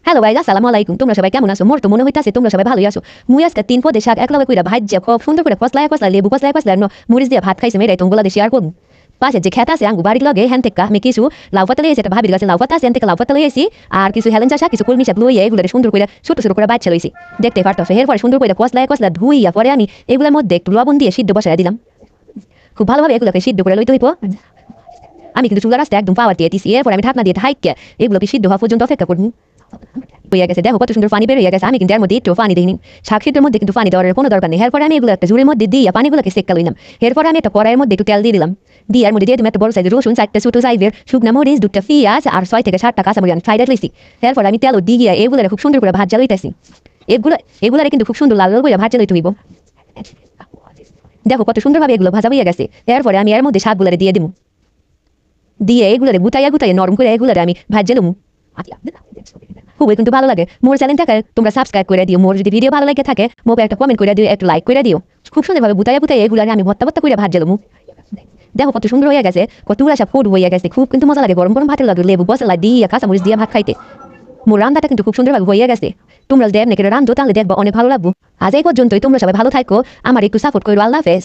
Hello guys, আসসালামু আলাইকুম। তোমরা সবাই কেমন আছো? মোর তো মনে হইতাছে তোমরা সবাই ভালোই আছো। মুই আজকে 3 পদে শাক একলগে কইরা ভাজ্যা খুব সুন্দর করে কসলায় লেবু কসলায় মরিচ দিয়ে ভাত খাইছে। মেয়েরাই তোমগুলা দিয়ে শেয়ার করবো। পাশে যে খেত আছে আঙ্গু বাড়ির লগে হ্যান থেকে আমি কিছু লাউ পাতা লইছি, একটা ভাবির গাছে লাউ পাতা আছে, হ্যান থেকে লাউ পাতা লইছি আর কিছু হেলেঞ্চা শাক, কিছু কলমি শাক লইয়া এগুলো সুন্দর করে ছোট ছোট করে বাচ্চা লইছি। দেখতে পারতো এরপরে সুন্দর করে কসলায় ধুইয়া পরে আমি এগুলোর মধ্যে একটু লবণ দিয়ে সিদ্ধ বসাই দিলাম। খুব ভালোভাবে এগুলোকে সিদ্ধ করে লইতে হইব। আমি কিন্তু চুলা রাস্তা একদম পাওয়ার দিয়ে দিছি। এরপর আমি ঢাকনা দিয়ে হাইকে এগুলোকে সিদ্ধ হওয়া পর্যন্ত অপেক্ষা করবো। হয়ে গেছে, দেখো কত সুন্দর পানি বের হয়ে গেছে। আমি কিন্তু এর মধ্যে একটু পানি দিইনি। শাক সিদ্ধের মধ্যে কিন্তু পানি দেওয়ার কোনো দরকার নেই। এরপরে আমি এগুলো একটা ঝুড়ির মধ্যে দিয়ে পানিগুলোকে সেক্কা লইলাম। এরপরে আমি একটা কড়াইয়ের মধ্যে একটু তেল দিয়ে দিলাম। দিয়ে এর মধ্যে দিয়ে দিলাম একটা বড় সাইজের রসুন, 4টা ছোট সাইজের শুকনা মরিচ, 2টা পেঁয়াজ আর 6 থেকে 7টা কাঁচামরিচ আমি ফ্রাই লইছি। এরপর আমি তেল দিয়ে এগুলো খুব সুন্দর করে ভাজা লইতেছি। এগুলো কিন্তু খুব সুন্দর লাল লাল করে ভাজা লইতে হইব। দেখো কত সুন্দরভাবে এগুলো ভাজা হয়ে গেছে। এরপরে আমি এর মধ্যে শাকগুলো দিয়ে দিব। দিয়ে এগুলো গুতাইয়া নরম করে এগুলো আমি ভাজা লুম। খুবই কিন্তু ভালো লাগে। মোর চ্যানেলটাকে তোমরা সাবস্ক্রাইব করে দিও। মোর যদি ভিডিও ভালো লাগে থাকে মোকে একটা কমেন্ট করে দিও, একটু লাইক করে দিও। খুব সুন্দরভাবে বুতাইয়া এগুলো আমি ভর্তা করে ভাজা লুম। দেখো কত সুন্দর হয়ে গেছে, কত সব ফুড হয়ে গেছে। খুব কিন্তু মজা লাগে গরম গরম ভাতের লাগে লেবু বসলা দিয়ে কাঁচামরিচ দিয়ে ভাত খাইতে। মোর রান্নাটা কিন্তু খুব সুন্দরভাবে হয়ে গেছে। তোমরা যদি এমনি করে রান্ধো তাহলে দেখবা অনেক ভালো লাগবো। আজ এই পর্যন্তই। তোমরা সবাই ভালো থাকো, আমার একটু সাপোর্ট করো। আল্লাহ হাফেজ।